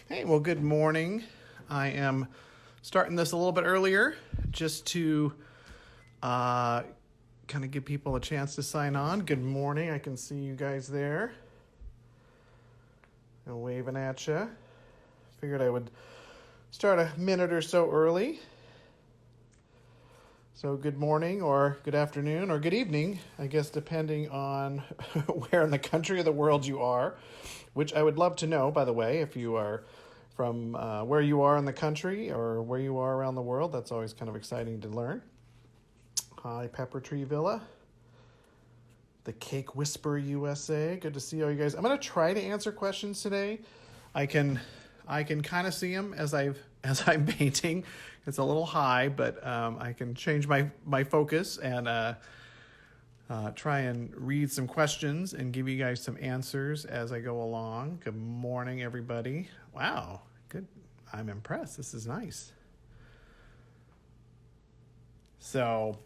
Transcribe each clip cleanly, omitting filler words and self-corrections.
Hey, well, good morning. I am starting this a little bit earlier just to kind of give people a chance to sign on. Good morning. I can see you guys there. I'm waving at you. Figured I would start a minute or so early. So good morning or good afternoon or good evening, I guess, depending on where in the country or the world you are, which I would love to know, by the way, if you are from where you are in the country or where you are around the world. That's always kind of exciting to learn. Hi, Pepper Tree Villa. The Cake Whisperer USA. Good to see all you guys. I'm going to try to answer questions today. I can kind of see them as I'm painting. It's a little high, but I can change my focus and try and read some questions and give you guys some answers as I go along. Good morning, everybody. Wow, good. I'm impressed. This is nice. So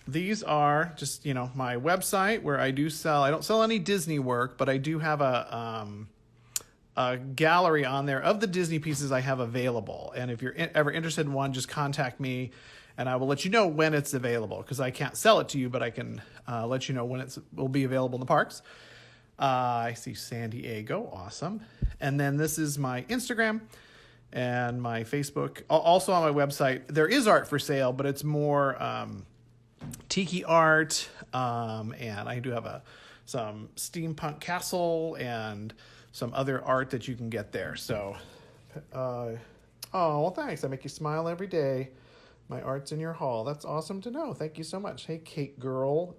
these are just, my website where I don't sell any Disney work, but I do have a gallery on there of the Disney pieces I have available. And if you're ever interested in one, just contact me and I will let you know when it's available, because I can't sell it to you, but I can let you know when it will be available in the parks. I see San Diego. Awesome. And then this is my Instagram and my Facebook. Also on my website, there is art for sale, but it's more tiki art. And I do have some steampunk castle and some other art that you can get there. So, well, thanks. I make you smile every day. My art's in your hall. That's awesome to know. Thank you so much. Hey, Kate Girl.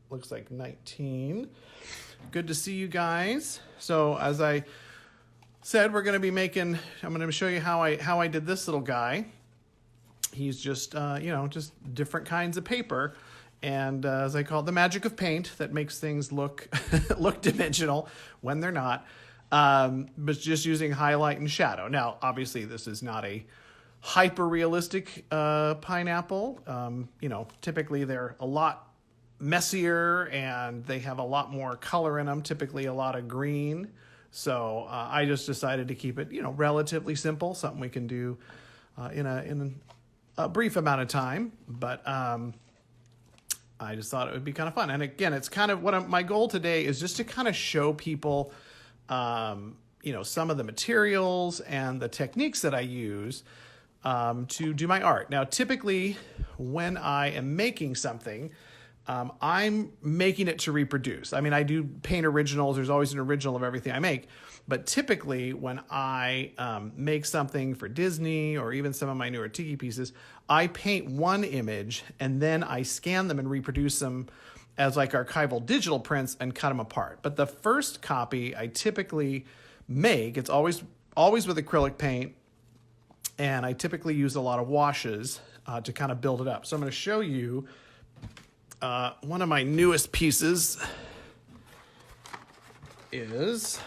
Looks like 19. Good to see you guys. So as I said, I'm going to show you how I did this little guy. He's just, just different kinds of paper. And as I call it, the magic of paint that makes things look dimensional when they're not, but just using highlight and shadow. Now, obviously, this is not a hyper-realistic pineapple. Typically they're a lot messier and they have a lot more color in them, typically a lot of green. So I just decided to keep it, relatively simple, something we can do in a brief amount of time. But I just thought it would be kind of fun. And again, it's kind of my goal today is just to kind of show people, some of the materials and the techniques that I use to do my art. Now, typically when I am making something, I'm making it to reproduce. I mean, I do paint originals. There's always an original of everything I make. But typically when I make something for Disney or even some of my newer tiki pieces, I paint one image and then I scan them and reproduce them as like archival digital prints and cut them apart. But the first copy I typically make, it's always with acrylic paint, and I typically use a lot of washes to kind of build it up. So I'm going to show you one of my newest pieces is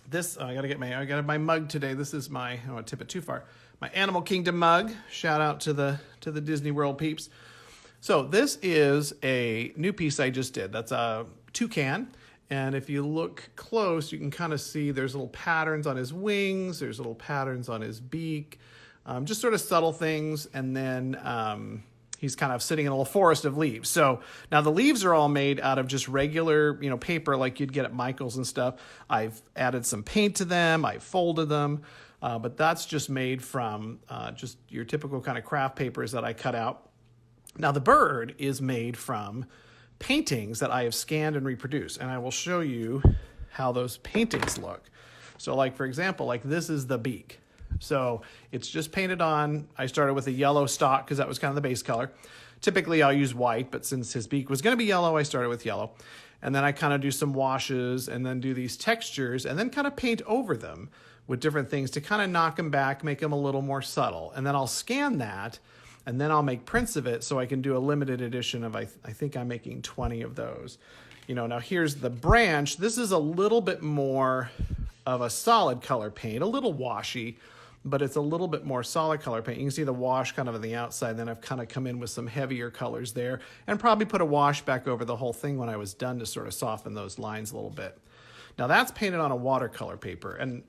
this. I got my mug today. This is I don't want to tip it too far. My Animal Kingdom mug. Shout out to the Disney World peeps. So this is a new piece I just did. That's a toucan. And if you look close, you can kind of see there's little patterns on his wings. There's little patterns on his beak. Just sort of subtle things. And then he's kind of sitting in a little forest of leaves. So now the leaves are all made out of just regular, paper like you'd get at Michael's and stuff. I've added some paint to them. I folded them. But that's just made from just your typical kind of craft papers that I cut out. Now the bird is made from paintings that I have scanned and reproduced. And I will show you how those paintings look. So like, for example, like this is the beak. So it's just painted on. I started with a yellow stock because that was kind of the base color. Typically I'll use white, but since his beak was going to be yellow, I started with yellow. And then I kind of do some washes and then do these textures and then kind of paint over them with different things to kind of knock them back, make them a little more subtle. And then I'll scan that and then I'll make prints of it so I can do a limited edition of, I think I'm making 20 of those. Now here's the branch. This is a little bit more of a solid color paint, a little washy, but it's a little bit more solid color paint. You can see the wash kind of on the outside. Then I've kind of come in with some heavier colors there and probably put a wash back over the whole thing when I was done to sort of soften those lines a little bit. Now that's painted on a watercolor paper. And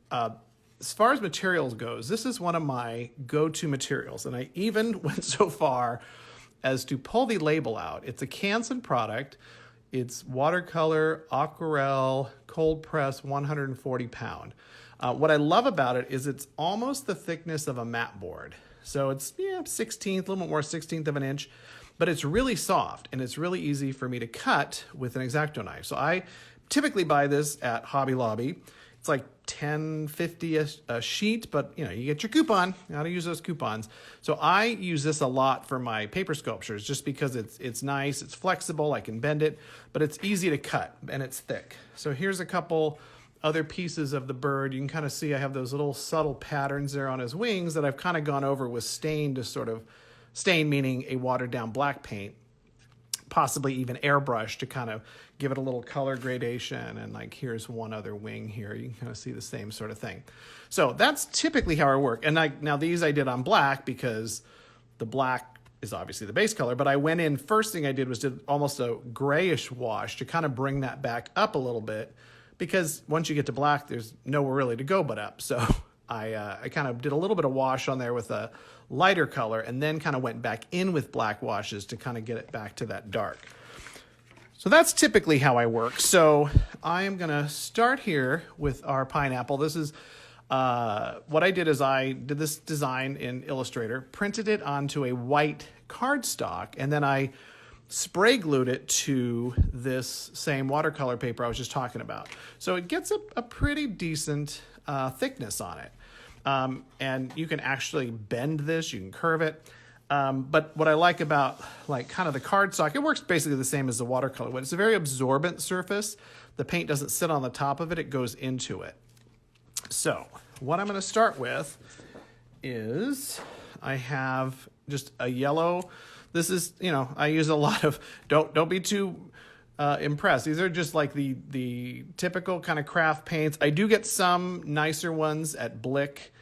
as far as materials goes, this is one of my go-to materials. And I even went so far as to pull the label out. It's a Canson product. It's watercolor, aquarelle, cold press, 140 pound. What I love about it is it's almost the thickness of a mat board. So it's 16th, a little bit more 16th of an inch, but it's really soft and it's really easy for me to cut with an X-Acto knife. So I typically buy this at Hobby Lobby. It's like $10.50 a sheet, but you get your coupon. You gotta use those coupons. So I use this a lot for my paper sculptures just because it's nice, it's flexible, I can bend it, but it's easy to cut and it's thick. So here's a couple other pieces of the bird. You can kind of see I have those little subtle patterns there on his wings that I've kind of gone over with stain to sort of, stain meaning a watered down black paint, possibly even airbrush to kind of give it a little color gradation. And like here's one other wing here. You can kind of see the same sort of thing. So that's typically how I work. And now these I did on black because the black is obviously the base color, but I went in, first thing I did was did almost a grayish wash to kind of bring that back up a little bit, because once you get to black, there's nowhere really to go but up. So I kind of did a little bit of wash on there with a lighter color and then kind of went back in with black washes to kind of get it back to that dark. So that's typically how I work. So I am gonna start here with our pineapple. This is, what I did is I did this design in Illustrator, printed it onto a white cardstock, and then I spray glued it to this same watercolor paper I was just talking about. So it gets a pretty decent thickness on it. And you can actually bend this, you can curve it. But what I like about like kind of the cardstock, it works basically the same as the watercolor. When it's a very absorbent surface, the paint doesn't sit on the top of it, it goes into it. So what I'm gonna start with is I have just a yellow. This is, I use a lot of, don't be too impressed. These are just like the typical kind of craft paints. I do get some nicer ones at Blick.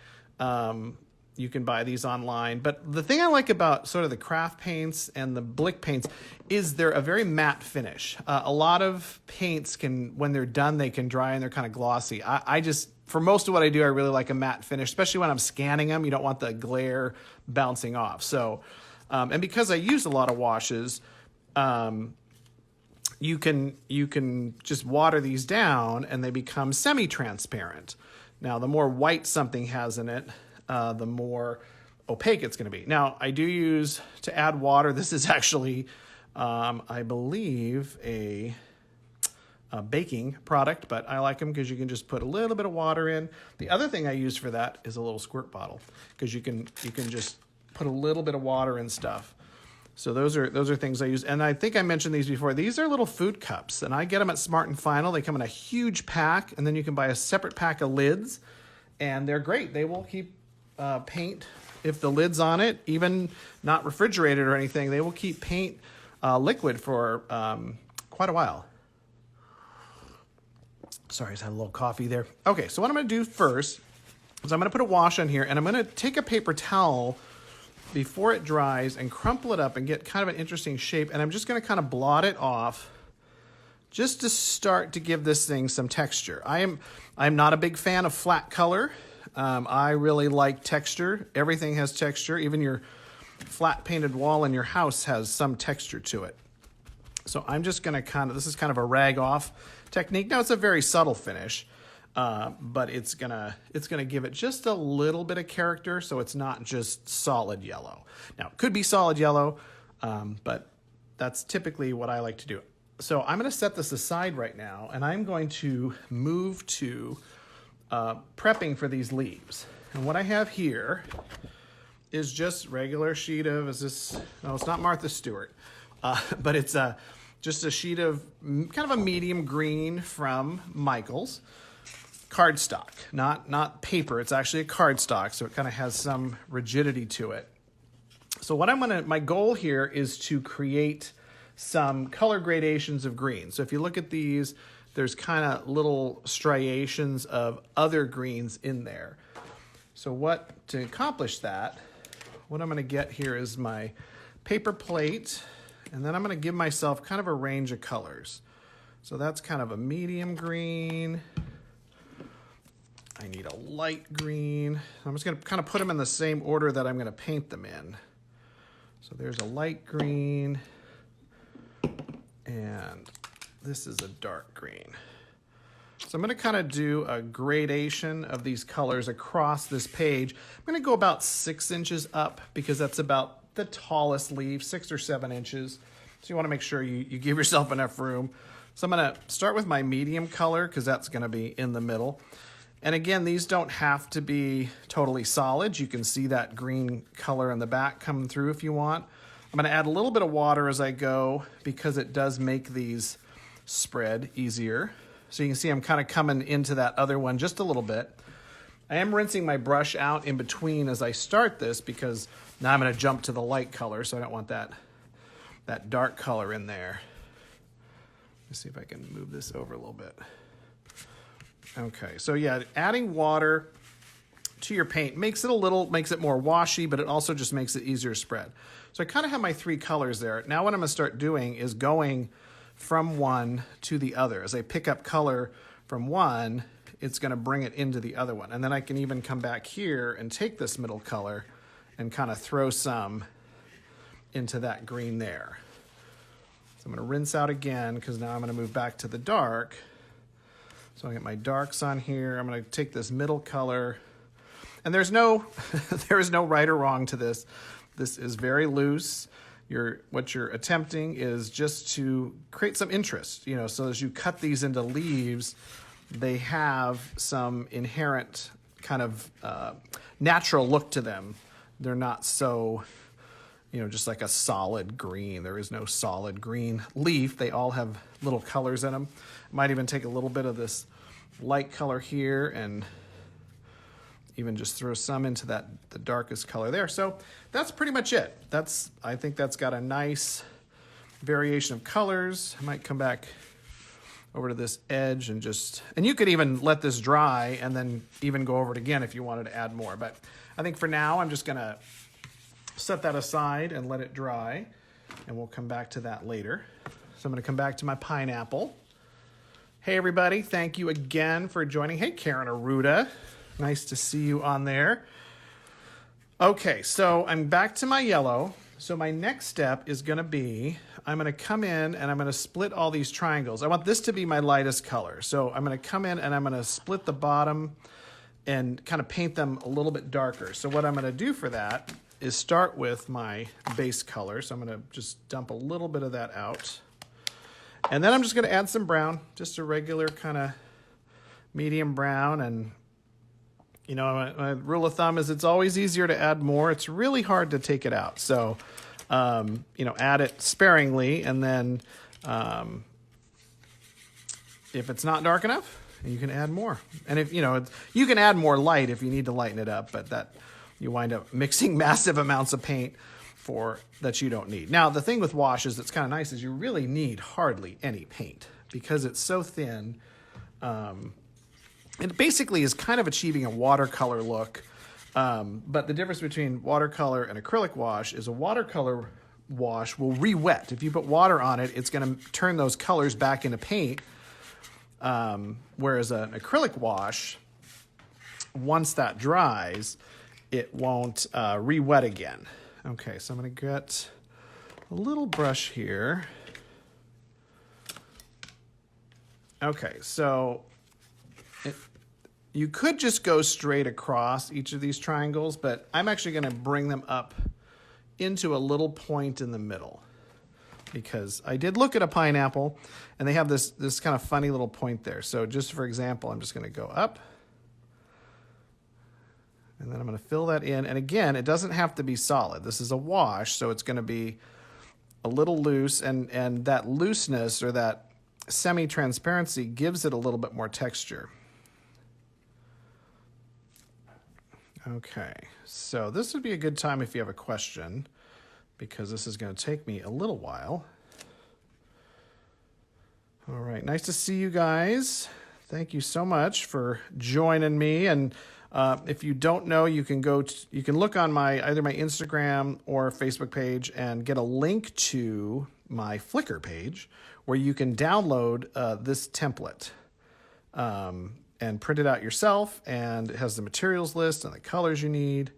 You can buy these online. But the thing I like about sort of the craft paints and the Blick paints is they're a very matte finish. A lot of paints can, when they're done, they can dry and they're kind of glossy. I just, for most of what I do, I really like a matte finish, especially when I'm scanning them. You don't want the glare bouncing off. So, and because I use a lot of washes, you can just water these down and they become semi-transparent. Now, the more white something has in it, the more opaque it's going to be. Now, I do use, to add water, this is actually, I believe, a baking product, but I like them because you can just put a little bit of water in. The other thing I use for that is a little squirt bottle, because you can just put a little bit of water and stuff. So those are things I use. And I think I mentioned these before. These are little food cups, and I get them at Smart & Final. They come in a huge pack, and then you can buy a separate pack of lids, and they're great. They will keep paint, if the lid's on it, even not refrigerated or anything, they will keep paint liquid for quite a while. Sorry, I just had a little coffee there. Okay, so what I'm gonna do first is I'm gonna put a wash on here, and I'm gonna take a paper towel before it dries and crumple it up and get kind of an interesting shape, and I'm just gonna kind of blot it off just to start to give this thing some texture. I'm not a big fan of flat color. I really like texture. Everything has texture. Even your flat painted wall in your house has some texture to it. So I'm just gonna this is kind of a rag off technique. Now it's a very subtle finish, but it's gonna give it just a little bit of character, so it's not just solid yellow. Now it could be solid yellow, but that's typically what I like to do. So I'm gonna set this aside right now, and I'm going to move to prepping for these leaves. And what I have here is just regular sheet of, no, it's not Martha Stewart, but it's just a sheet of kind of a medium green from Michaels. Cardstock, not paper. It's actually a cardstock, so it kind of has some rigidity to it. So what my goal here is to create some color gradations of green. So if you look at these, there's kind of little striations of other greens in there. So to accomplish that, what I'm gonna get here is my paper plate, and then I'm gonna give myself kind of a range of colors. So that's kind of a medium green. I need a light green. I'm just gonna kind of put them in the same order that I'm gonna paint them in. So there's a light green, and this is a dark green. So I'm going to kind of do a gradation of these colors across this page. I'm going to go about 6 inches up because that's about the tallest leaf, 6 or 7 inches. So you want to make sure you give yourself enough room. So I'm going to start with my medium color because that's going to be in the middle. And again, these don't have to be totally solid. You can see that green color in the back coming through if you want. I'm going to add a little bit of water as I go because it does make these spread easier. So you can see I'm kind of coming into that other one just a little bit. I am rinsing my brush out in between as I start this because now I'm going to jump to the light color, so I don't want that dark color in there. Let's see if I can move this over a little bit. Okay, so yeah, adding water to your paint makes it more washy, but it also just makes it easier to spread. So I kind of have my 3 colors there. Now what I'm going to start doing is going from one to the other. As I pick up color from one, it's going to bring it into the other one. And then I can even come back here and take this middle color and kind of throw some into that green there. So I'm going to rinse out again because now I'm going to move back to the dark. So I get my darks on here. I'm going to take this middle color. And there's no, there is no right or wrong to this. This is very loose. What you're attempting is just to create some interest, so as you cut these into leaves, they have some inherent kind of natural look to them. They're not so, just like a solid green. There is no solid green leaf. They all have little colors in them. I might even take a little bit of this light color here and even just throw some into the darkest color there. So that's pretty much it. I think that's got a nice variation of colors. I might come back over to this edge and you could even let this dry and then even go over it again if you wanted to add more. But I think for now, I'm just gonna set that aside and let it dry, and we'll come back to that later. So I'm gonna come back to my pineapple. Hey everybody, thank you again for joining. Hey Karen Aruda. Nice to see you on there. Okay, so I'm back to my yellow. So my next step is going to be, I'm going to come in and I'm going to split all these triangles. I want this to be my lightest color. So I'm going to come in and I'm going to split the bottom and kind of paint them a little bit darker. So what I'm going to do for that is start with my base color. So I'm going to just dump a little bit of that out. And then I'm just going to add some brown, just a regular kind of medium brown. And my rule of thumb is it's always easier to add more. It's really hard to take it out. So, add it sparingly. And then if it's not dark enough, you can add more. And if, you can add more light if you need to lighten it up, but that you wind up mixing massive amounts of paint that you don't need. Now, the thing with washes that's kind of nice is you really need hardly any paint because it's so thin. It basically is kind of achieving a watercolor look, but the difference between watercolor and acrylic wash is a watercolor wash will re-wet. If you put water on it, it's going to turn those colors back into paint, whereas an acrylic wash, once that dries, it won't re-wet again. Okay, so I'm going to get a little brush here. Okay, so you could just go straight across each of these triangles, but I'm actually going to bring them up into a little point in the middle because I did look at a pineapple and they have this kind of funny little point there. So just for example, I'm just going to go up and then I'm going to fill that in. And again, it doesn't have to be solid. This is a wash, so it's going to be a little loose, and that looseness or that semi-transparency gives it a little bit more texture. Okay, so this would be a good time if you have a question, because this is going to take me a little while. All right, nice to see you guys. Thank you so much for joining me. And if you don't know, you can you can look on either my Instagram or Facebook page and get a link to my Flickr page where you can download this template. and print it out yourself, and it has the materials list and the colors you need.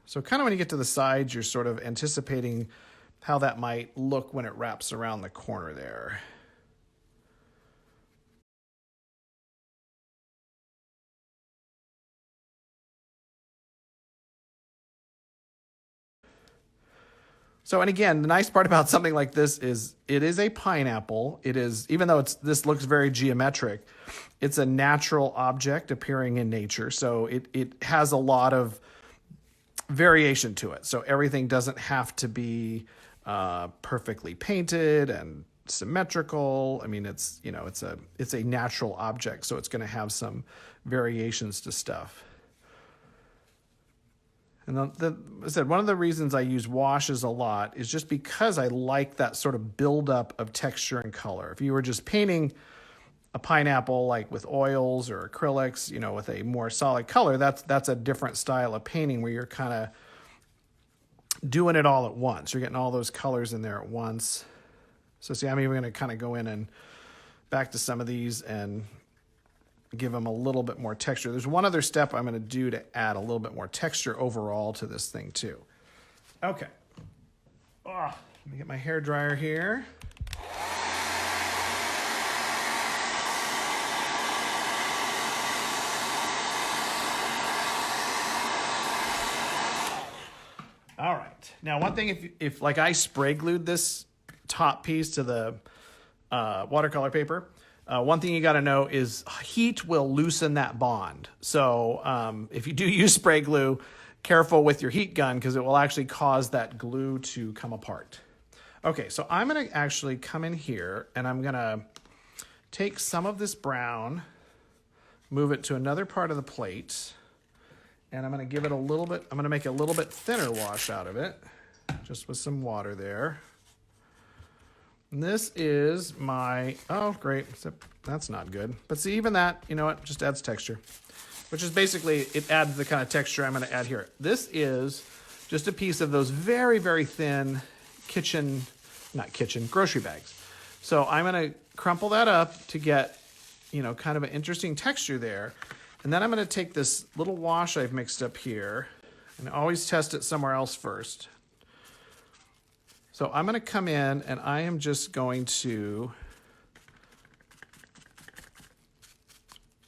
So kind of when you get to the sides, you're sort of anticipating how that might look when it wraps around the corner there. So, and again, the nice part about something like this is it is a pineapple. It is, even though this looks very geometric, it's a natural object appearing in nature. So it has a lot of variation to it. So everything doesn't have to be perfectly painted and symmetrical. I mean, it's a natural object, so it's going to have some variations to stuff. And I said, one of the reasons I use washes a lot is just because I like that sort of buildup of texture and color. If you were just painting a pineapple like with oils or acrylics, with a more solid color, that's a different style of painting where you're kind of doing it all at once. You're getting all those colors in there at once. So see, I'm even going to kind of go in and back to some of these and give them a little bit more texture. There's one other step I'm going to do to add a little bit more texture overall to this thing too. Okay. Let me get my hair dryer here. All right. Now, one thing, if like I spray glued this top piece to the watercolor paper, one thing you got to know is heat will loosen that bond. So if you do use spray glue, careful with your heat gun because it will actually cause that glue to come apart. Okay, so I'm going to actually come in here and I'm going to take some of this brown, move it to another part of the plate, and I'm going to give it a little bit, I'm going to make a little bit thinner wash out of it, just with some water there. And this is my, oh great, that's not good. But see, even that, you know what, just adds texture, which is basically, it adds the kind of texture I'm gonna add here. This is just a piece of those very, very thin grocery bags. So I'm gonna crumple that up to get, kind of an interesting texture there. And then I'm gonna take this little wash I've mixed up here, and always test it somewhere else first. So I'm going to come in and I am just going to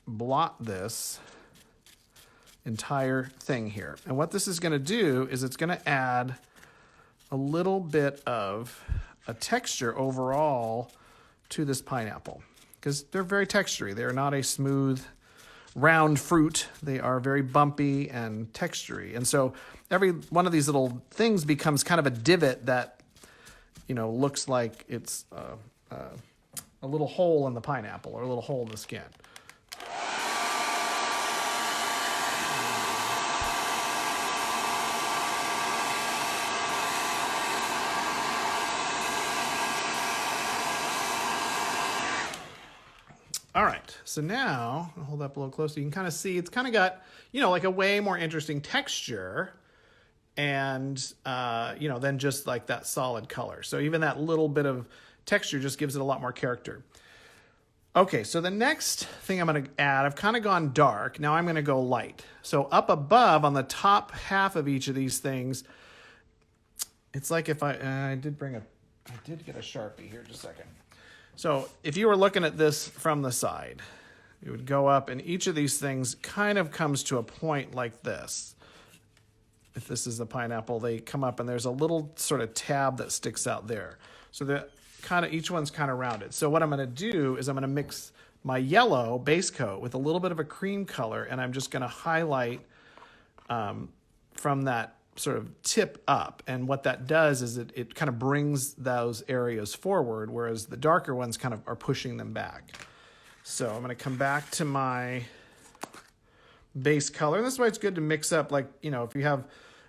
blot this entire thing here. And what this is going to do is it's going to add a little bit of a texture overall to this pineapple because they're very textury. They're not a smooth, round fruit. They are very bumpy and textury. And so every one of these little things becomes kind of a divot that looks like it's a little hole in the pineapple or a little hole in the skin. All right, so now I'll hold up a little closer. You can kind of see it's kind of got, like a way more interesting texture and, than just like that solid color. So even that little bit of texture just gives it a lot more character. Okay, so the next thing I'm going to add, I've kind of gone dark. Now I'm going to go light. So up above on the top half of each of these things, it's like if I did get a Sharpie here, just a second. So if you were looking at this from the side, it would go up and each of these things kind of comes to a point like this. If this is the pineapple, they come up and there's a little sort of tab that sticks out there. So each one's kind of rounded. So what I'm going to do is I'm going to mix my yellow base coat with a little bit of a cream color, and I'm just going to highlight from that sort of tip up. And what that does is it kind of brings those areas forward, whereas the darker ones kind of are pushing them back. So I'm going to come back to my base color. And this is why it's good to mix up, like, if you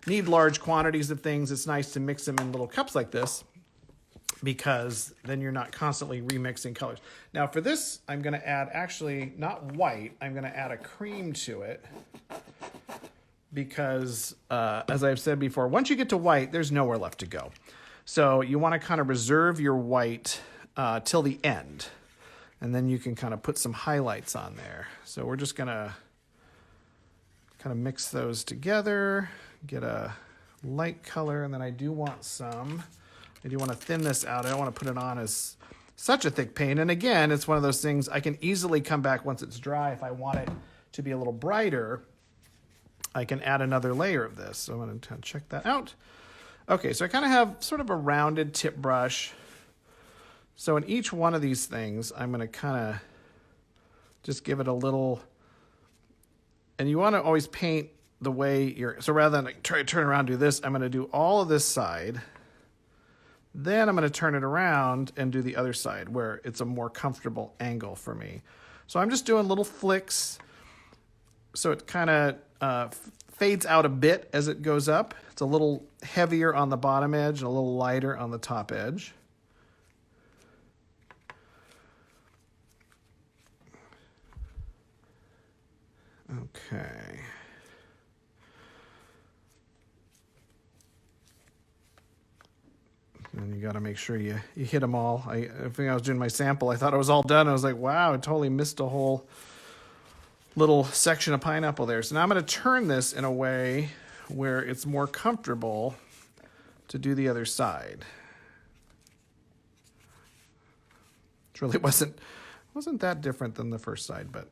need large quantities of things, it's nice to mix them in little cups like this because then you're not constantly remixing colors. Now for this, I'm going to add actually not white, I'm going to add a cream to it because as I've said before, once you get to white, there's nowhere left to go. So you want to kind of reserve your white till the end. And then you can kind of put some highlights on there. So we're just gonna kind of mix those together, get a light color, and then I do want to thin this out. I don't want to put it on as such a thick paint. And again, it's one of those things I can easily come back once it's dry. If I want it to be a little brighter, I can add another layer of this. So I'm going to check that out. Okay, so I kind of have sort of a rounded tip brush. So in each one of these things, I'm going to kind of just give it a little, and you want to always paint the way so rather than like try to turn around and do this, I'm going to do all of this side. Then I'm going to turn it around and do the other side where it's a more comfortable angle for me. So I'm just doing little flicks so it kind of fades out a bit as it goes up. It's a little heavier on the bottom edge and a little lighter on the top edge. Okay. And you got to make sure you hit them all. I think I was doing my sample. I thought it was all done. I was like, wow, I totally missed a whole little section of pineapple there. So now I'm going to turn this in a way where it's more comfortable to do the other side. It really wasn't that different than the first side, but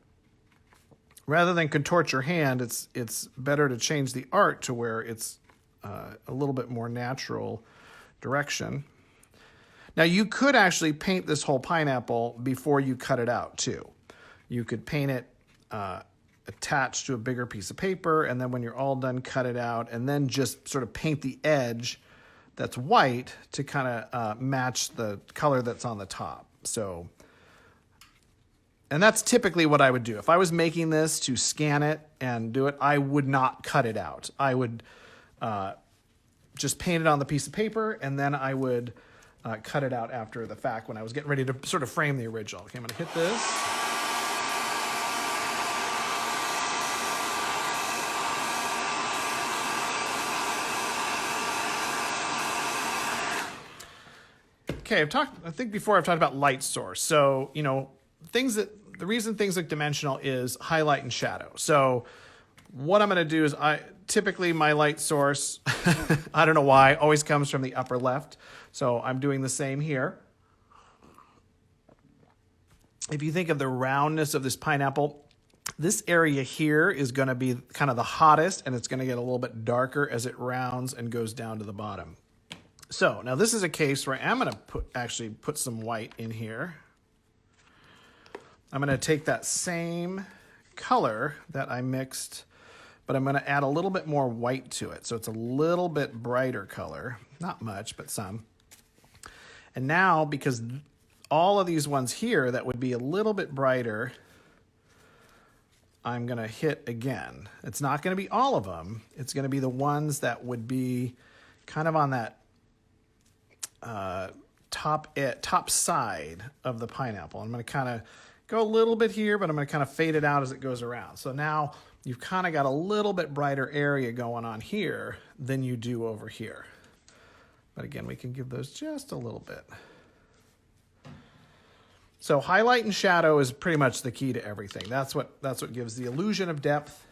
rather than contort your hand, it's better to change the art to where it's a little bit more natural direction. Now you could actually paint this whole pineapple before you cut it out too. You could paint it attached to a bigger piece of paper, and then when you're all done, cut it out, and then just sort of paint the edge that's white to kind of match the color that's on the top. So, and that's typically what I would do. If I was making this to scan it and do it, I would not cut it out. I would just paint it on the piece of paper, and then I would cut it out after the fact when I was getting ready to sort of frame the original. Okay, I'm going to hit this. Okay, I think before I've talked about light source. So, you know, the reason things look dimensional is highlight and shadow. So what I'm going to do is typically my light source, I don't know why, always comes from the upper left. So I'm doing the same here. If you think of the roundness of this pineapple, this area here is going to be kind of the hottest, and it's going to get a little bit darker as it rounds and goes down to the bottom. So now this is a case where I'm going to actually put some white in here. I'm going to take that same color that I mixed, but I'm going to add a little bit more white to it. So it's a little bit brighter color, not much, but some. And now, because all of these ones here that would be a little bit brighter, I'm going to hit again. It's not going to be all of them. It's going to be the ones that would be kind of on that top side of the pineapple. I'm going to kind of go a little bit here, but I'm going to kind of fade it out as it goes around. So now you've kind of got a little bit brighter area going on here than you do over here. But again, we can give those just a little bit. So highlight and shadow is pretty much the key to everything. That's what gives the illusion of depth.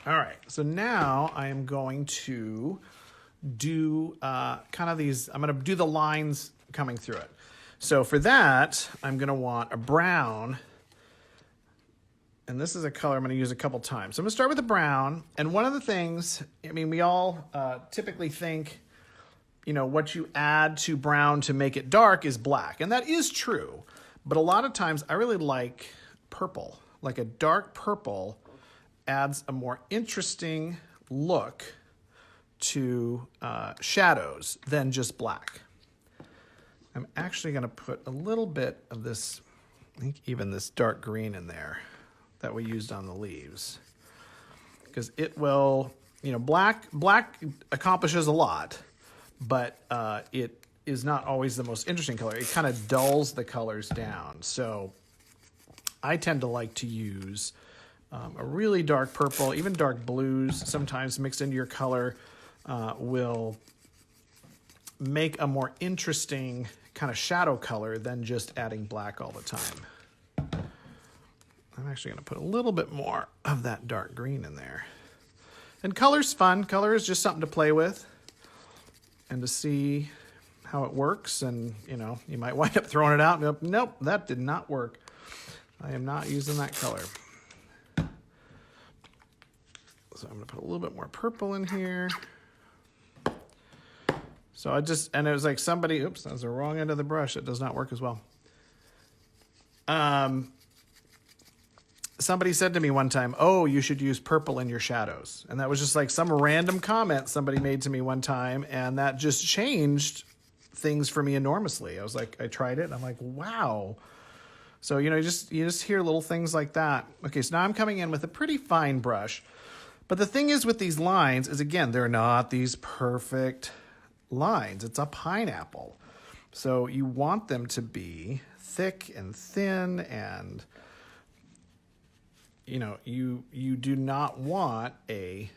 All right, so now I am going to do kind of these, I'm going to do the lines coming through it. So for that, I'm going to want a brown, and this is a color I'm going to use a couple times. So I'm going to start with the brown, and one of the things, I mean, we all typically think, you know, what you add to brown to make it dark is black, and that is true, but a lot of times I really like purple, like a dark purple adds a more interesting look to shadows than just black. I'm actually going to put a little bit of this, I think even this dark green in there that we used on the leaves, because it will, you know, black accomplishes a lot, but it is not always the most interesting color. It kind of dulls the colors down. So I tend to like to use A really dark purple, even dark blues sometimes mixed into your color will make a more interesting kind of shadow color than just adding black all the time. I'm actually going to put a little bit more of that dark green in there. And color's fun. Color is just something to play with and to see how it works. And, you know, you might wind up throwing it out and go, nope, that did not work. I am not using that color. So I'm going to put a little bit more purple in here. So and it was like somebody, oops, that was the wrong end of the brush. It does not work as well. Somebody said to me one time, oh, you should use purple in your shadows. And that was just like some random comment somebody made to me one time. And that just changed things for me enormously. I was like, I tried it and I'm like, wow. So, you know, you just hear little things like that. Okay, so now I'm coming in with a pretty fine brush. But the thing is with these lines is, again, they're not these perfect lines. It's a pineapple. So you want them to be thick and thin, and you know, you do not want a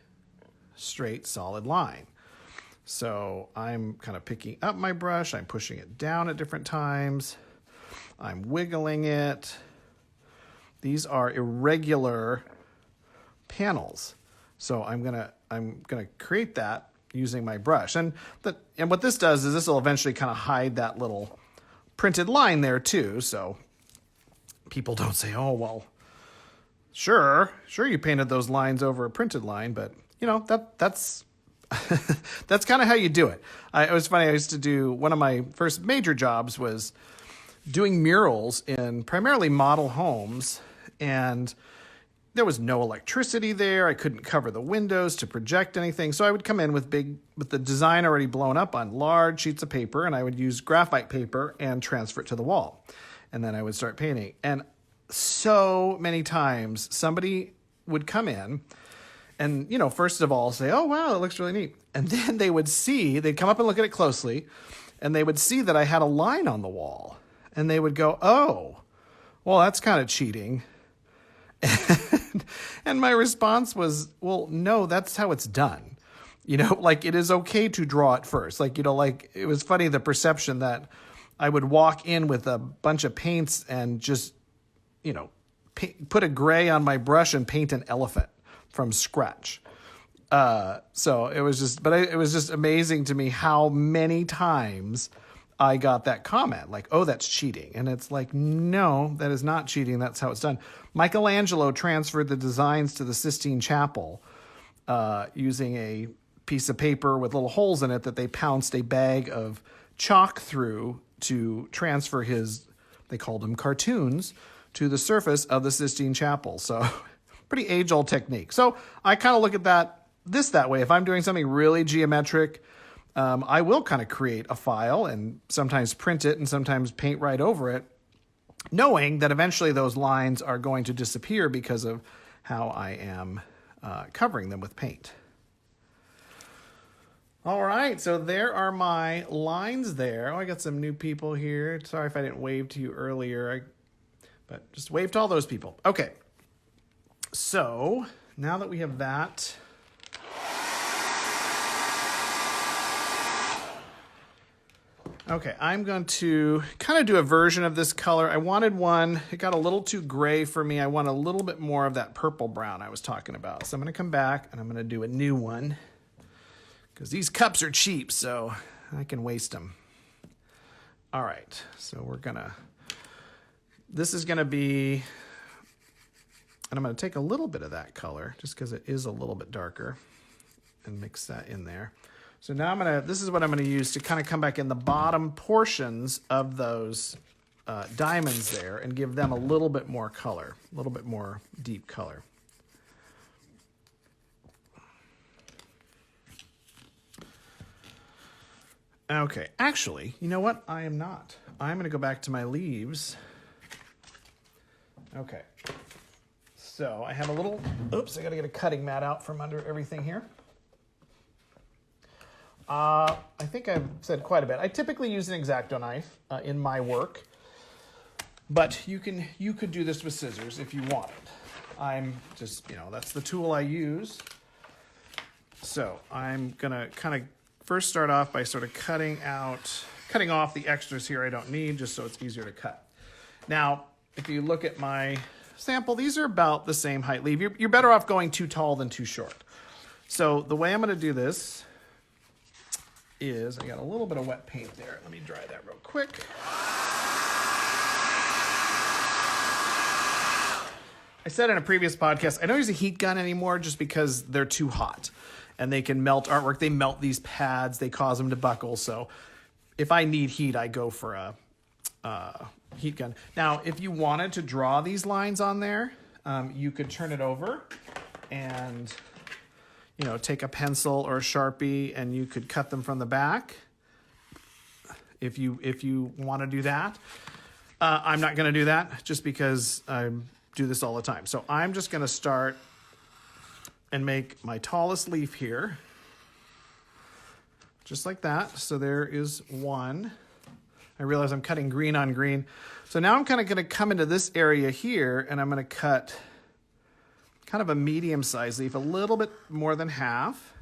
straight solid line. So I'm kind of picking up my brush, I'm pushing it down at different times, I'm wiggling it. These are irregular panels. So I'm gonna create that using my brush. And what this does is this will eventually kind of hide that little printed line there too. So people don't say, oh, well, sure you painted those lines over a printed line, but you know, that's that's kind of how you do it. It was funny. I used to do, one of my first major jobs was doing murals in primarily model homes, and there was no electricity there. I couldn't cover the windows to project anything. So I would come in with the design already blown up on large sheets of paper, and I would use graphite paper and transfer it to the wall. And then I would start painting. And so many times somebody would come in and, you know, first of all say, oh, wow, it looks really neat. And then they'd come up and look at it closely, and they would see that I had a line on the wall. And they would go, oh, well, that's kind of cheating. And my response was, well, no, that's how it's done. You know, like, it is okay to draw it first. Like, you know, like, it was funny, the perception that I would walk in with a bunch of paints and just, you know, put a gray on my brush and paint an elephant from scratch. So it was just amazing to me how many times I got that comment, like, oh, that's cheating. And it's like, no, that is not cheating. That's how it's done. Michelangelo transferred the designs to the Sistine Chapel using a piece of paper with little holes in it that they pounced a bag of chalk through to transfer they called them cartoons, to the surface of the Sistine Chapel. So pretty age-old technique. So I kind of look at that way. If I'm doing something really geometric, I will kind of create a file and sometimes print it and sometimes paint right over it, knowing that eventually those lines are going to disappear because of how I am covering them with paint. All right, so there are my lines there. Oh, I got some new people here. Sorry if I didn't wave to you earlier, but just wave to all those people. Okay, so now that we have that, okay, I'm going to kind of do a version of this color. I wanted one, it got a little too gray for me. I want a little bit more of that purple brown I was talking about. So I'm going to come back and I'm going to do a new one because these cups are cheap, so I can waste them. All right, so this is going to be, and I'm going to take a little bit of that color just because it is a little bit darker and mix that in there. So now this is what I'm going to use to kind of come back in the bottom portions of those diamonds there and give them a little bit more color, a little bit more deep color. Okay, actually, you know what? I am not. I'm going to go back to my leaves. Okay. So I have a little, oops, I got to get a cutting mat out from under everything here. I think I've said quite a bit. I typically use an X-Acto knife in my work, but you could do this with scissors if you wanted. I'm just, that's the tool I use. So I'm gonna kind of first start off by sort of cutting off the extras here I don't need, just so it's easier to cut. Now, if you look at my sample, these are about the same height leaf. You're better off going too tall than too short. So the way I'm gonna do this is, I got a little bit of wet paint there. Let me dry that real quick. I said in a previous podcast, I don't use a heat gun anymore just because they're too hot and they can melt artwork. They melt these pads, they cause them to buckle. So if I need heat, I go for a heat gun. Now, if you wanted to draw these lines on there, you could turn it over and take a pencil or a Sharpie and you could cut them from the back if you want to do that. I'm not going to do that just because I do this all the time. So I'm just going to start and make my tallest leaf here. Just like that. So there is one. I realize I'm cutting green on green. So now I'm kind of going to come into this area here and I'm going to cut kind of a medium-sized leaf, a little bit more than half.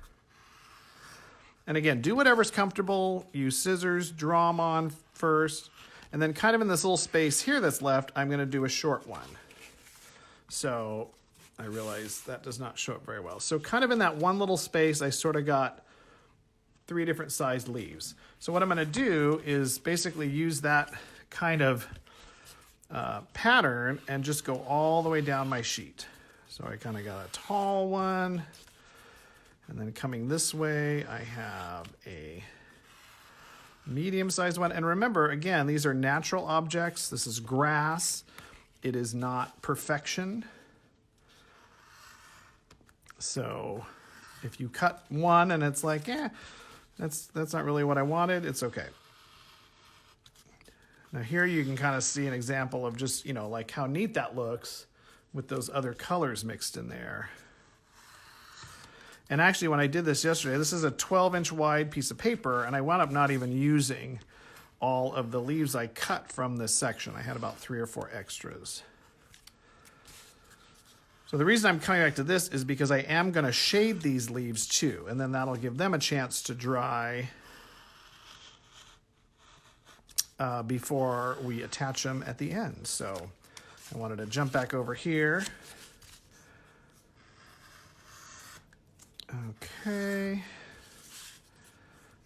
And again, do whatever's comfortable. Use scissors, draw them on first. And then kind of in this little space here that's left, I'm going to do a short one. So I realize that does not show up very well. So kind of in that one little space, I sort of got 3 different sized leaves. So what I'm going to do is basically use that kind of pattern and just go all the way down my sheet. So I kind of got a tall one, and then coming this way, I have a medium-sized one. And remember, again, these are natural objects. This is grass. It is not perfection. So if you cut one and it's like, that's not really what I wanted, it's okay. Now here you can kind of see an example of just, like how neat that looks with those other colors mixed in there. And actually when I did this yesterday, this is a 12-inch wide piece of paper and I wound up not even using all of the leaves I cut from this section. I had about 3 or 4 extras. So the reason I'm coming back to this is because I am going to shade these leaves too, and then that'll give them a chance to dry before we attach them at the end. So I wanted to jump back over here. Okay.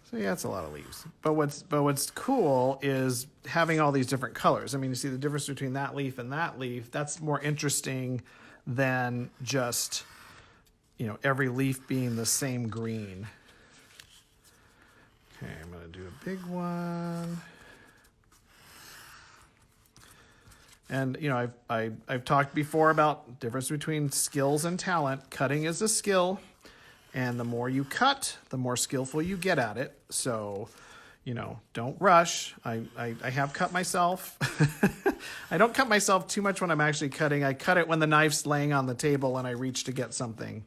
So yeah, it's a lot of leaves. But what's cool is having all these different colors. I mean, you see the difference between that leaf and that leaf. That's more interesting than just, every leaf being the same green. Okay, I'm going to do a big one. And, I've talked before about the difference between skills and talent. Cutting is a skill. And the more you cut, the more skillful you get at it. So, don't rush. I have cut myself. I don't cut myself too much when I'm actually cutting. I cut it when the knife's laying on the table and I reach to get something.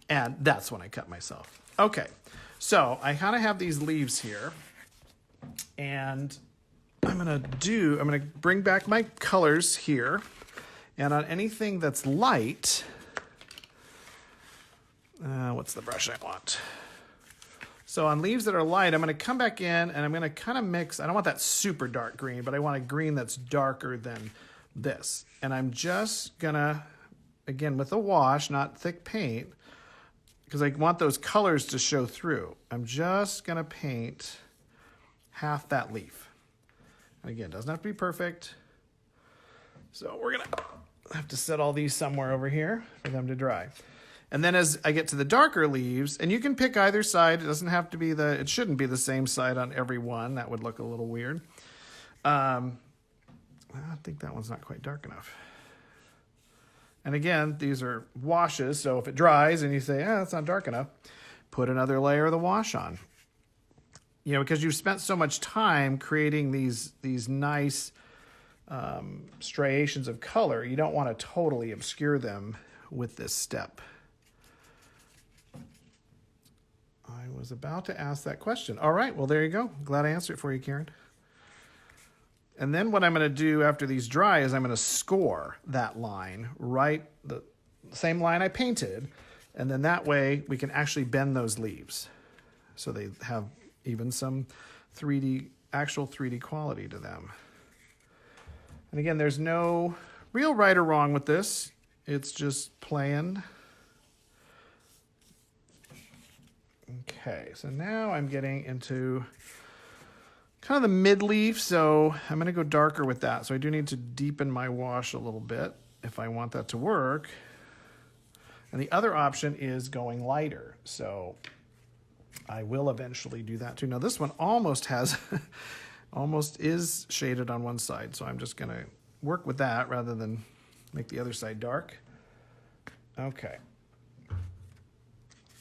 And that's when I cut myself. Okay, so I kind of have these leaves here. And I'm going to bring back my colors here. And on anything that's light... what's the brush I want? So on leaves that are light, I'm going to come back in and I'm going to kind of mix. I don't want that super dark green, but I want a green that's darker than this. And I'm just going to, again, with a wash, not thick paint, because I want those colors to show through. I'm just going to paint half that leaf. And again, it doesn't have to be perfect. So we're going to have to set all these somewhere over here for them to dry. And then as I get to the darker leaves, and you can pick either side. It doesn't have to be it shouldn't be the same side on every one. That would look a little weird. I think that one's not quite dark enough. And again, these are washes. So if it dries and you say, that's not dark enough, put another layer of the wash on. Because you've spent so much time creating these nice striations of color, you don't want to totally obscure them with this step. I was about to ask that question. All right, well, there you go. Glad I answered it for you, Karen. And then what I'm going to do after these dry is I'm going to score that line right same line I painted. And then that way we can actually bend those leaves. So they have even some actual 3D quality to them. And again, there's no real right or wrong with this. It's just playing. Okay, so now I'm getting into kind of the mid leaf, so I'm going to go darker with that. So I do need to deepen my wash a little bit if I want that to work. And the other option is going lighter. So I will eventually do that too. Now this one almost has, almost is shaded on one side. So I'm just going to work with that rather than make the other side dark. Okay.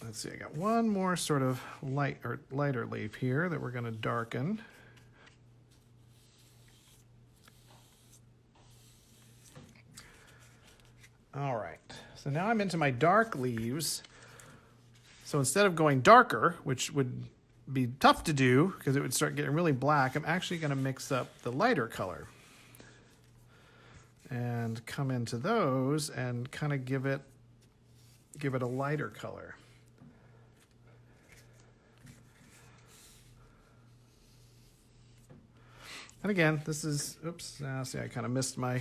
Let's see, I got one more sort of lighter leaf here that we're going to darken. All right, so now I'm into my dark leaves. So instead of going darker, which would be tough to do because it would start getting really black, I'm actually going to mix up the lighter color and come into those and kind of give it a lighter color. And again, this is, oops, see, I kind of missed my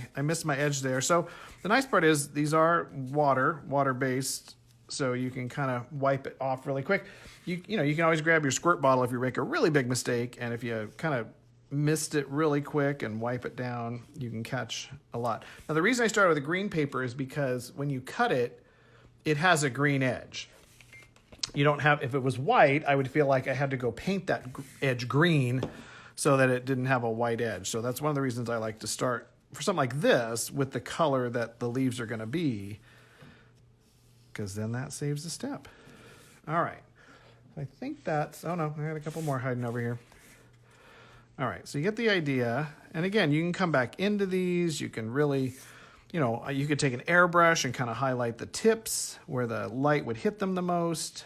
edge there. So the nice part is these are water-based, so you can kind of wipe it off really quick. You can always grab your squirt bottle if you make a really big mistake, and if you kind of missed it really quick and wipe it down, you can catch a lot. Now the reason I started with the green paper is because when you cut it, it has a green edge. You don't have, if it was white, I would feel like I had to go paint that edge green so that it didn't have a white edge. So that's one of the reasons I like to start for something like this with the color that the leaves are going to be, because then that saves a step. All right. I think that's, oh no, I had a couple more hiding over here. All right, so you get the idea. And again, you can come back into these. You can really, you could take an airbrush and kind of highlight the tips where the light would hit them the most.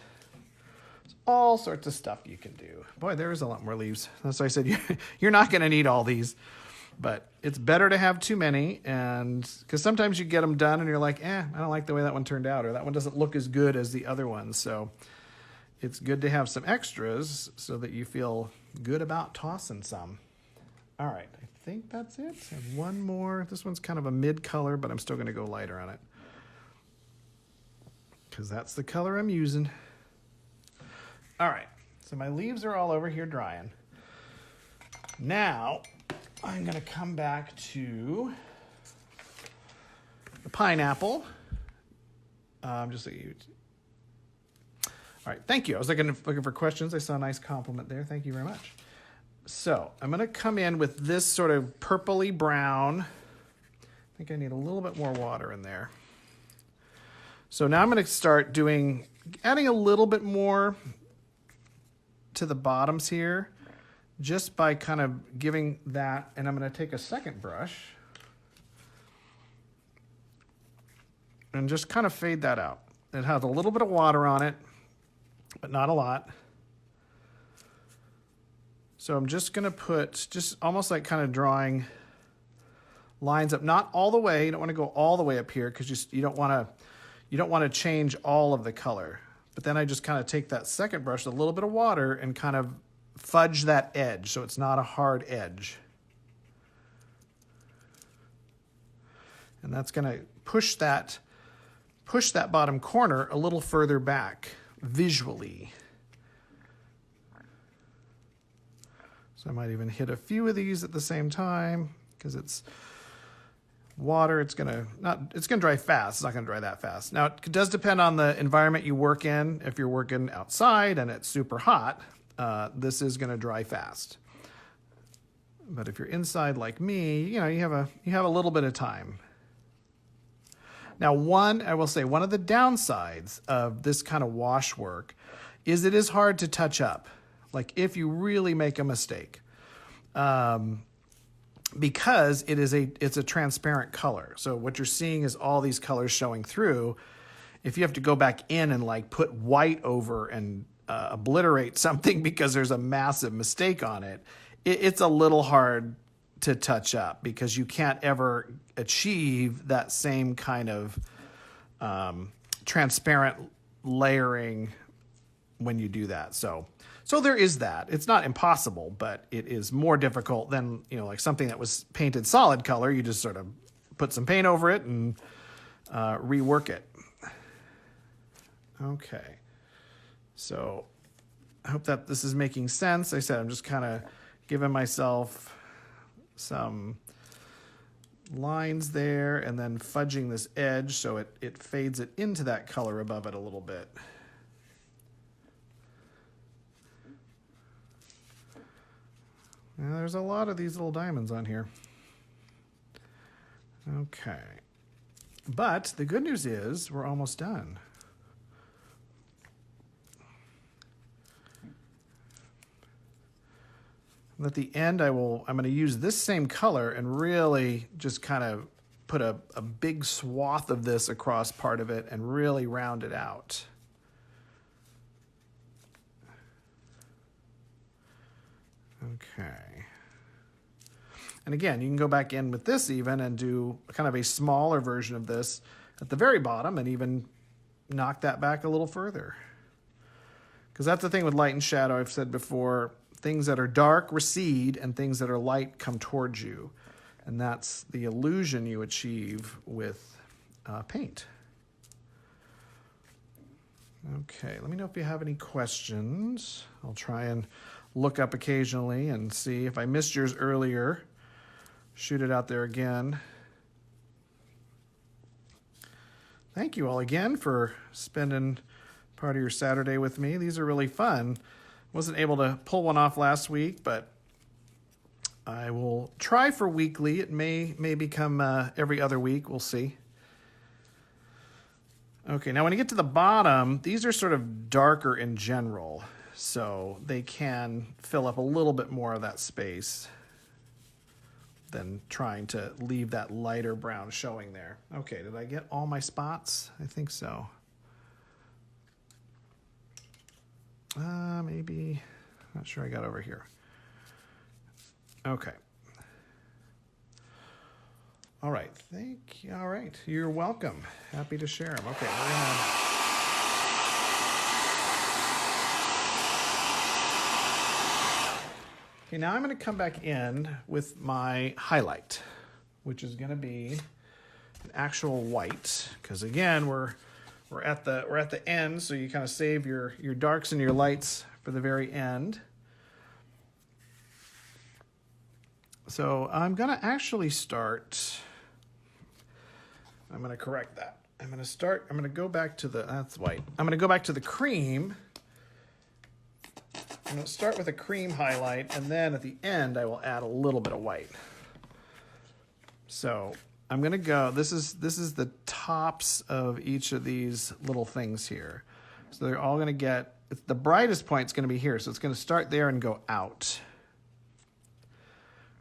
All sorts of stuff you can do. Boy, there is a lot more leaves. That's why I said you're not going to need all these, but it's better to have too many, and because sometimes you get them done and you're like, I don't like the way that one turned out, or that one doesn't look as good as the other one. So it's good to have some extras so that you feel good about tossing some. All right, I think that's it. I have one more. This one's kind of a mid color, but I'm still going to go lighter on it because that's the color I'm using. All right, so my leaves are all over here drying. Now, I'm gonna come back to the pineapple. All right, thank you. I was looking for questions. I saw a nice compliment there. Thank you very much. So I'm gonna come in with this sort of purpley brown. I think I need a little bit more water in there. So now I'm gonna start adding a little bit more to the bottoms here, just by kind of giving that, and I'm going to take a second brush and just kind of fade that out. It has a little bit of water on it, but not a lot. So I'm just going to put, just almost like kind of drawing lines up, not all the way. You don't want to go all the way up here because you don't want to change all of the color. But then I just kind of take that second brush, a little bit of water, and kind of fudge that edge so it's not a hard edge. And that's going to push that bottom corner a little further back visually. So I might even hit a few of these at the same time because it's water. It's gonna dry fast. It's not gonna dry that fast. Now it does depend on the environment you work in. If you're working outside and it's super hot, this is gonna dry fast. But if you're inside like me, you have a little bit of time. Now I will say one of the downsides of this kind of wash work is it is hard to touch up. Like if you really make a mistake. Because it's a transparent color. So what you're seeing is all these colors showing through. If you have to go back in and like put white over and obliterate something because there's a massive mistake on it, it's a little hard to touch up because you can't ever achieve that same kind of transparent layering when you do that. So there is that. It's not impossible, but it is more difficult than, like something that was painted solid color. You just sort of put some paint over it and rework it. Okay. So I hope that this is making sense. I said I'm just kind of giving myself some lines there and then fudging this edge so it fades it into that color above it a little bit. Now, there's a lot of these little diamonds on here. Okay. But the good news is we're almost done. And at the end, I'm going to use this same color and really just kind of put a big swath of this across part of it and really round it out. Okay. And again, you can go back in with this even and do kind of a smaller version of this at the very bottom and even knock that back a little further. Because that's the thing with light and shadow, I've said before, things that are dark recede and things that are light come towards you. And that's the illusion you achieve with paint. Okay, let me know if you have any questions. I'll try and look up occasionally and see if I missed yours earlier. Shoot it out there again. Thank you all again for spending part of your Saturday with me. These are really fun. Wasn't able to pull one off last week, but I will try for weekly. It may become every other week. We'll see. Okay, now when you get to the bottom, these are sort of darker in general, so they can fill up a little bit more of that space than trying to leave that lighter brown showing there. Okay, did I get all my spots? I think so. Maybe, not sure I got over here. Okay. All right, thank you. All right, you're welcome. Happy to share them. Okay, we're gonna... Okay, now I'm gonna come back in with my highlight, which is gonna be an actual white, because again, we're at the end, so you kind of save your darks and your lights for the very end. So I'm gonna actually start. I'm gonna correct that. I'm gonna go back to that's white. I'm gonna go back to the cream. I'm gonna start with a cream highlight, and then at the end I will add a little bit of white. So I'm gonna go, this is the tops of each of these little things here. So they're all gonna get, the brightest point's gonna be here, so it's gonna start there and go out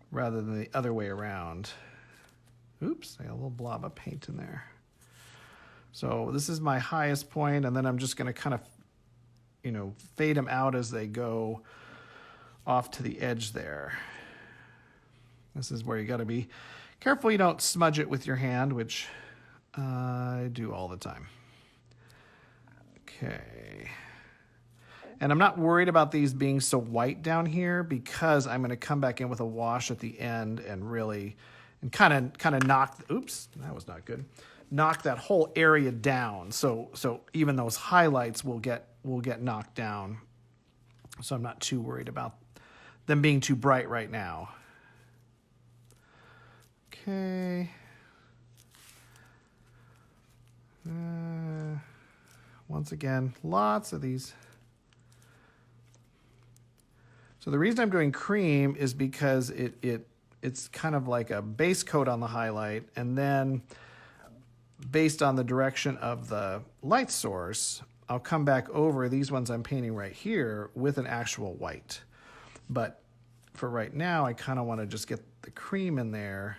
rather than the other way around. Oops, I got a little blob of paint in there. So this is my highest point, and then I'm just gonna kind of, fade them out as they go off to the edge there. This is where you gotta be careful you don't smudge it with your hand, which I do all the time. Okay. And I'm not worried about these being so white down here because I'm going to come back in with a wash at the end and really, and kind of knock, oops, that was not good. Knock that whole area down. So even those highlights will get knocked down. So I'm not too worried about them being too bright right now. Okay. Once again, lots of these. So the reason I'm doing cream is because it's kind of like a base coat on the highlight, and then based on the direction of the light source, I'll come back over these ones I'm painting right here with an actual white. But for right now, I kind of want to just get the cream in there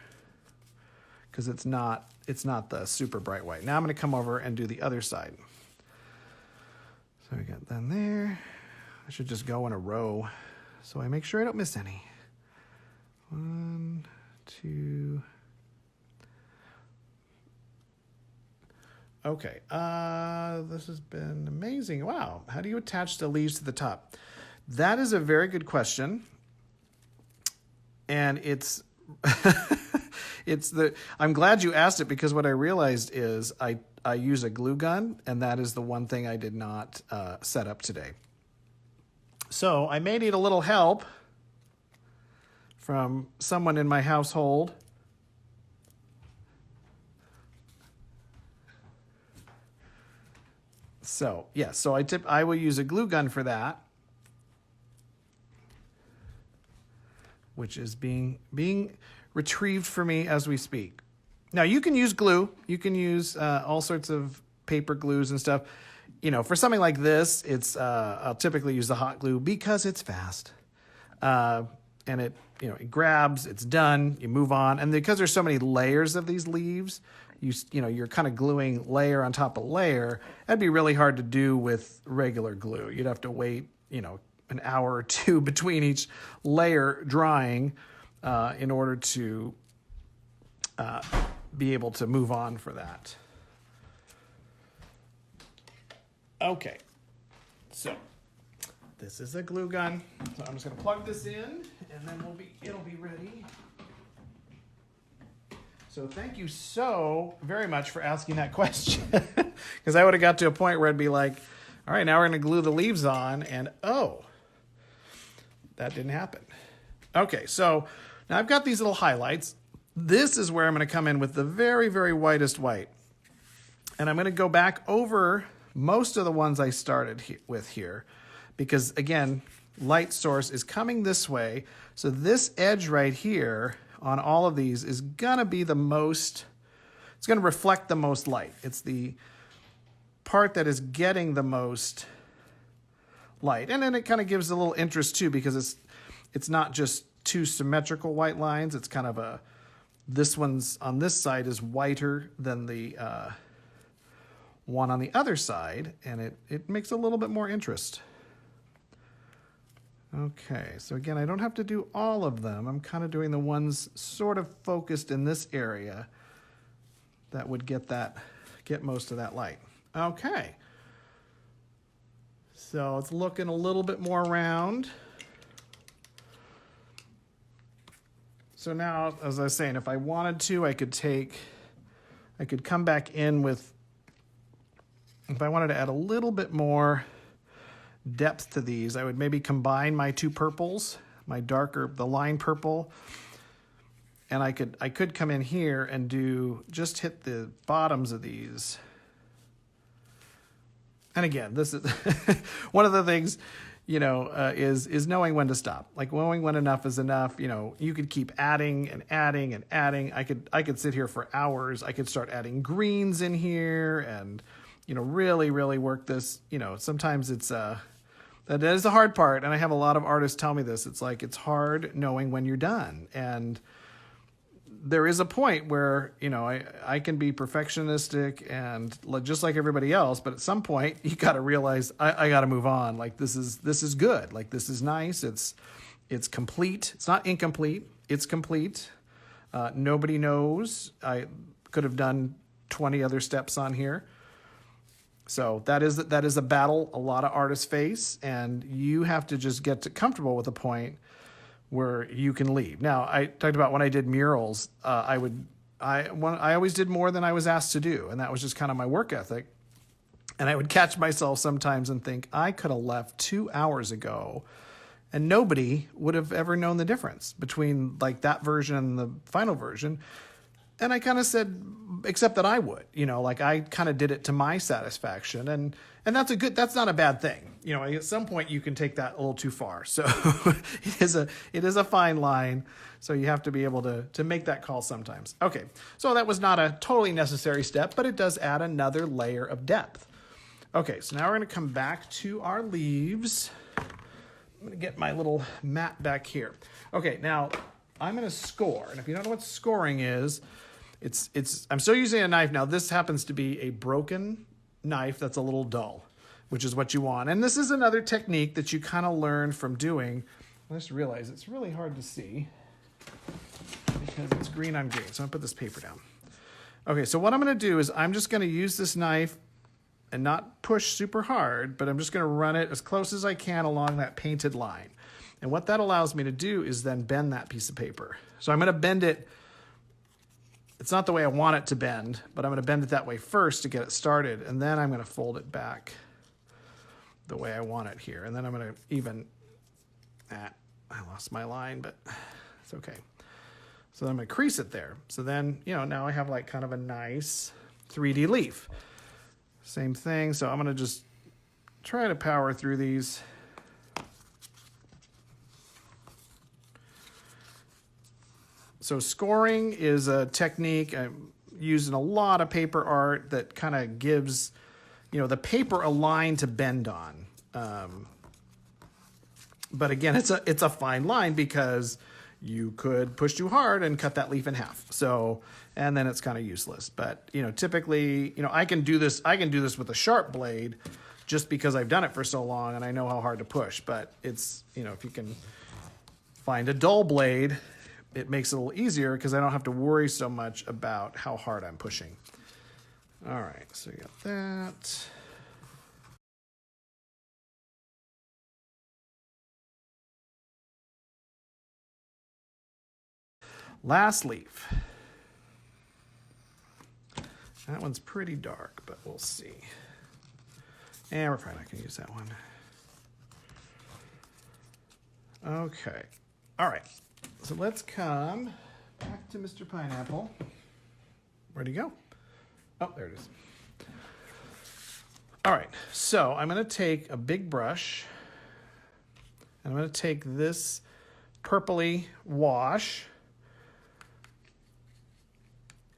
because it's not the super bright white. Now I'm going to come over and do the other side. So we got them there. I should just go in a row so I make sure I don't miss any. 1, 2. Okay, this has been amazing. Wow, how do you attach the leaves to the top? That is a very good question. And it's I'm glad you asked it, because what I realized is I use a glue gun, and that is the one thing I did not set up today. So I may need a little help from someone in my household. So yes, so I will use a glue gun for that, which is being retrieved for me as we speak. Now you can use glue. You can use all sorts of paper glues and stuff. You know, for something like this, I'll typically use the hot glue because it's fast, and it grabs. It's done. You move on, and because there's so many layers of these leaves, you're kind of gluing layer on top of layer. That'd be really hard to do with regular glue. You'd have to wait, an hour or two between each layer drying in order to be able to move on for that. Okay, so this is a glue gun. So I'm just going to plug this in, and then it'll be ready. So thank you so very much for asking that question, because I would have got to a point where I'd be like, all right, now we're going to glue the leaves on, and that didn't happen. Okay, so now I've got these little highlights. This is where I'm going to come in with the very, very whitest white. And I'm going to go back over most of the ones I started with here, because again, light source is coming this way. So this edge right here on all of these is going to be the most, it's going to reflect the most light. It's the part that is getting the most light. And then it kind of gives a little interest too, because it's not just two symmetrical white lines. It's kind of this one's on this side is whiter than the one on the other side, and it makes a little bit more interest. Okay, so again, I don't have to do all of them. I'm kind of doing the ones sort of focused in this area that would get most of that light. Okay, so it's looking a little bit more round. So now, as I was saying, if I wanted to, I could come back in with, if I wanted to add a little bit more depth to these, I would maybe combine my two purples, the line purple, and I could come in here and just hit the bottoms of these. And again, this is one of the things, is knowing when to stop. Like knowing when enough is enough. You could keep adding and adding and adding. I could sit here for hours. I could start adding greens in here and, really, really work this. Sometimes that is the hard part. And I have a lot of artists tell me this. It's like, it's hard knowing when you're done. And there is a point where, I can be perfectionistic and just like everybody else, but at some point you got to realize I got to move on. Like this is good. Like this is nice. It's complete. It's not incomplete. It's complete. Nobody knows. I could have done 20 other steps on here. So that is a battle a lot of artists face, and you have to just get comfortable with the point where you can leave. Now, I talked about when I did murals, I always did more than I was asked to do, and that was just kind of my work ethic. And I would catch myself sometimes and think, I could have left 2 hours ago, and nobody would have ever known the difference between like that version and the final version. And I kind of said, except that I would, like I kind of did it to my satisfaction. And that's not a bad thing. At some point you can take that a little too far. So it is a fine line. So you have to be able to make that call sometimes. Okay. So that was not a totally necessary step, but it does add another layer of depth. Okay. So now we're going to come back to our leaves. I'm going to get my little mat back here. Okay. Now I'm going to score. And if you don't know what scoring is, I'm still using a knife now. This happens to be a broken knife that's a little dull, which is what you want. And this is another technique that you kind of learn from doing. I just realized it's really hard to see because it's green on green. So I'm going to put this paper down. Okay, so what I'm going to do is I'm just going to use this knife and not push super hard, but I'm just going to run it as close as I can along that painted line. And what that allows me to do is then bend that piece of paper. So I'm going to bend it. It's not the way I want it to bend, but I'm going to bend it that way first to get it started, and then I'm going to fold it back the way I want it here. And then I'm going to even, I lost my line, but it's okay. So then I'm going to crease it there. So then, now I have like kind of a nice 3D leaf. Same thing. So I'm going to just try to power through these. So scoring is a technique I'm used in a lot of paper art that kind of gives, the paper a line to bend on. But again, it's a fine line because you could push too hard and cut that leaf in half. So, and then it's kind of useless. But, typically, I can do this with a sharp blade just because I've done it for so long and I know how hard to push. But it's, if you can find a dull blade, it makes it a little easier because I don't have to worry so much about how hard I'm pushing. All right, so you got that. Last leaf. That one's pretty dark, but we'll see. And we're probably not going to use that one. Okay. All right. So let's come back to Mr. Pineapple. Where'd he go? Oh, there it is. All right. So I'm going to take a big brush. And I'm going to take this purpley wash.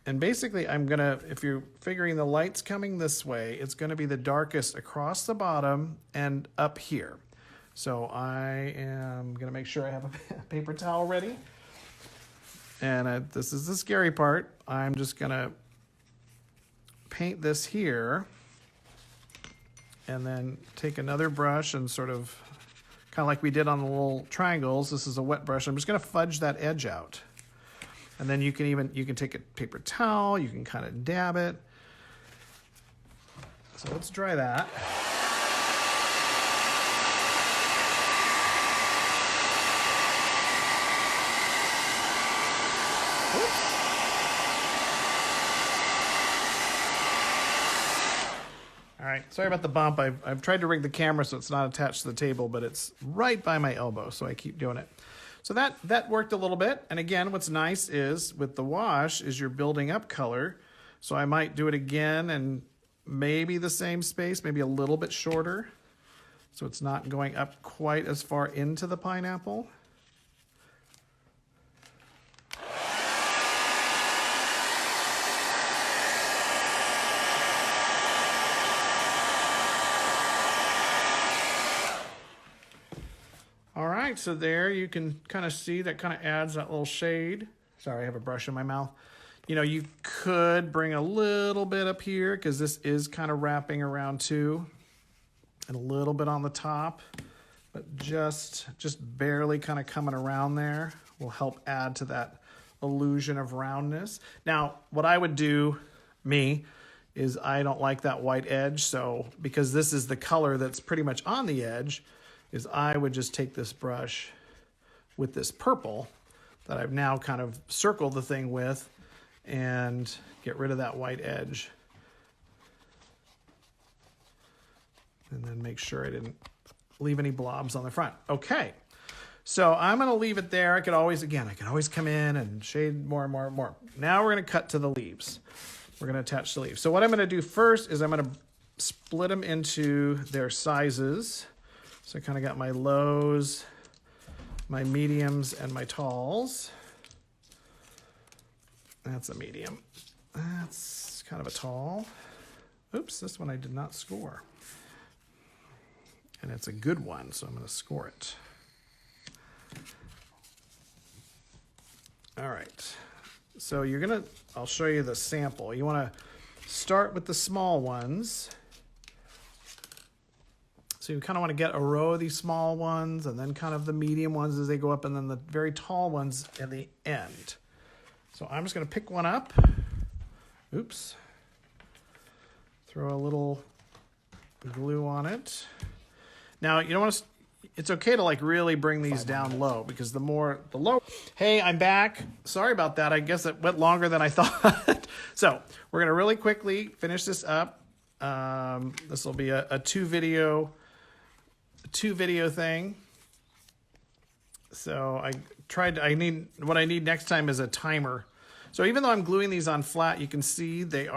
And basically, if you're figuring the light's coming this way, it's going to be the darkest across the bottom and up here. So I am going to make sure I have a paper towel ready. And this is the scary part. I'm just going to paint this here. And then take another brush and sort of, kind of like we did on the little triangles. This is a wet brush. I'm just going to fudge that edge out. And then you can take a paper towel, you can kind of dab it. So let's dry that. Oops. All right, sorry about the bump. I've tried to rig the camera so it's not attached to the table, but it's right by my elbow, so I keep doing it. So that worked a little bit. And again, what's nice is with the wash is you're building up color. So I might do it again and maybe the same space, maybe a little bit shorter. So it's not going up quite as far into the pineapple. All right, so there you can kind of see that kind of adds that little shade. Sorry, I have a brush in my mouth. You could bring a little bit up here because this is kind of wrapping around too. And a little bit on the top, but just barely kind of coming around there will help add to that illusion of roundness. Now, what I would do, is I don't like that white edge. So because this is the color that's pretty much on the edge, is I would just take this brush with this purple that I've now kind of circled the thing with and get rid of that white edge. And then make sure I didn't leave any blobs on the front. Okay, so I'm gonna leave it there. I can always come in and shade more and more and more. Now we're gonna cut to the leaves. We're gonna attach the leaves. So what I'm gonna do first is I'm gonna split them into their sizes. So I kind of got my lows, my mediums, and my talls. That's a medium. That's kind of a tall. Oops, this one I did not score. And it's a good one, so I'm going to score it. All right. So I'll show you the sample. You want to start with the small ones. So you kind of want to get a row of these small ones and then kind of the medium ones as they go up and then the very tall ones in the end. So I'm just going to pick one up Oops. Throw a little glue on it. Now, you don't want to, it's okay to like really bring these down low, because the lower. Hey, I'm back. Sorry about that. I guess it went longer than I thought. So we're going to really quickly finish this up. This will be a two video thing. So what I need next time is a timer. So even though I'm gluing these on flat, you can see they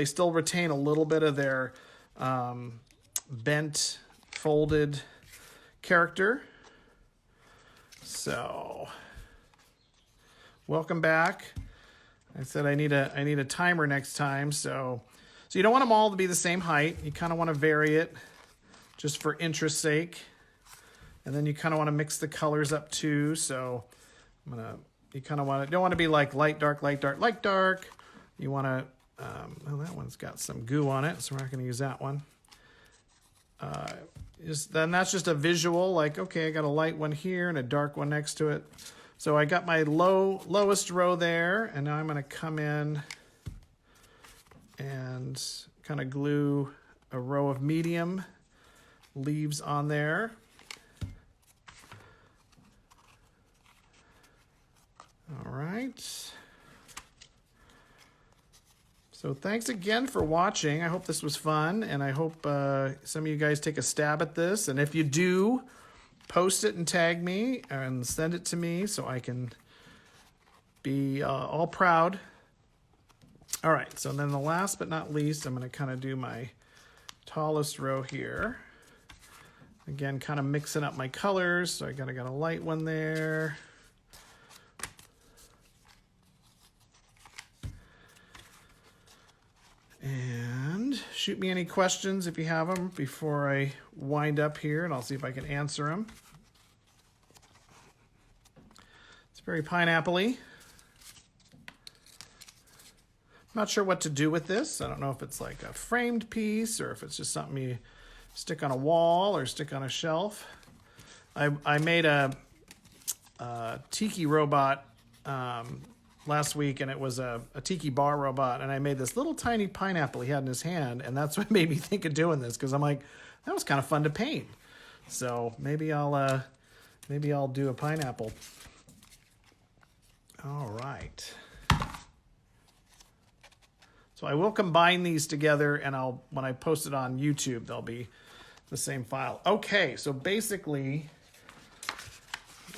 still retain a little bit of their bent, folded character. So welcome back. I said I need a timer next time. So you don't want them all to be the same height. You kind of want to vary it just for interest's sake. And then you kind of want to mix the colors up too. So you kind of don't want to be like light, dark, light, dark, light, dark. You want to, well, that one's got some goo on it, so we're not going to use that one. Then that's just a visual, like, okay, I got a light one here and a dark one next to it. So I got my lowest row there, and now I'm going to come in and kind of glue a row of medium leaves on there. All right. So thanks again for watching. I hope this was fun, and I hope some of you guys take a stab at this. And if you do, post it and tag me and send it to me so I can be all proud. All right, so then the last but not least, I'm going to kind of do my tallest row here. Again, kind of mixing up my colors. So I got a light one there. And shoot me any questions if you have them before I wind up here, and I'll see if I can answer them. It's very pineapple-y. I'm not sure what to do with this. I don't know if it's like a framed piece or if it's just something you stick on a wall or stick on a shelf. I made a tiki robot last week, and it was a tiki bar robot, and I made this little tiny pineapple he had in his hand, and that's what made me think of doing this, because I'm like, that was kind of fun to paint. So maybe I'll do a pineapple. All right. So I will combine these together, and when I post it on YouTube, they'll be the same file. Okay, so basically,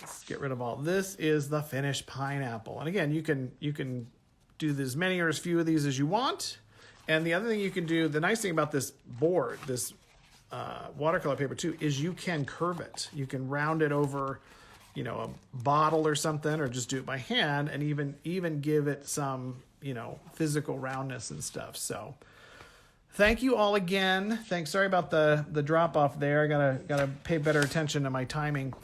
let's get rid of all. This is the finished pineapple. And again, you can do as many or as few of these as you want. And the other thing you can do, the nice thing about this board, this watercolor paper too, is you can curve it. You can round it over, a bottle or something, or just do it by hand, and even give it some, physical roundness and stuff. So thank you all again. Thanks. Sorry about the drop off there. I gotta pay better attention to my timing.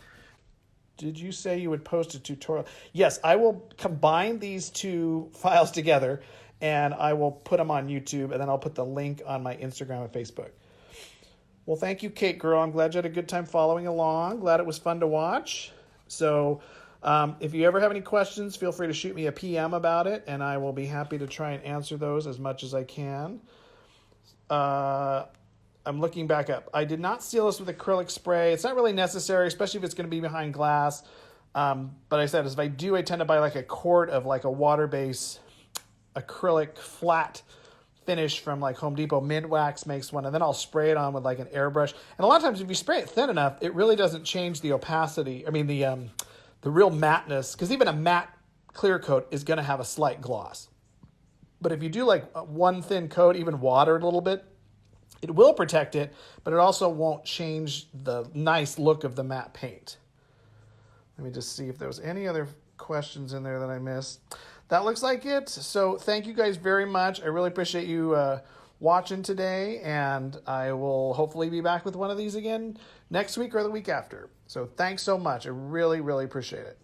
Did you say you would post a tutorial? Yes, I will combine these two files together, and I will put them on YouTube, and then I'll put the link on my Instagram and Facebook. Well, thank you, Kate Girl. I'm glad you had a good time following along. Glad it was fun to watch. So if you ever have any questions, feel free to shoot me a PM about it, and I will be happy to try and answer those as much as I can. I'm looking back up. I did not seal this with acrylic spray. It's not really necessary, especially if it's going to be behind glass. But I said, if I do, I tend to buy like a quart of like a water-based acrylic flat finish from like Home Depot. Mint Wax makes one, and then I'll spray it on with like an airbrush. And a lot of times if you spray it thin enough, it really doesn't change the opacity. I mean, the real matteness, because even a matte clear coat is going to have a slight gloss. But if you do like one thin coat, even water it a little bit, it will protect it, but it also won't change the nice look of the matte paint. Let me just see if there was any other questions in there that I missed. That looks like it. So thank you guys very much. I really appreciate you watching today, and I will hopefully be back with one of these again next week or the week after. So thanks so much. I really, really appreciate it.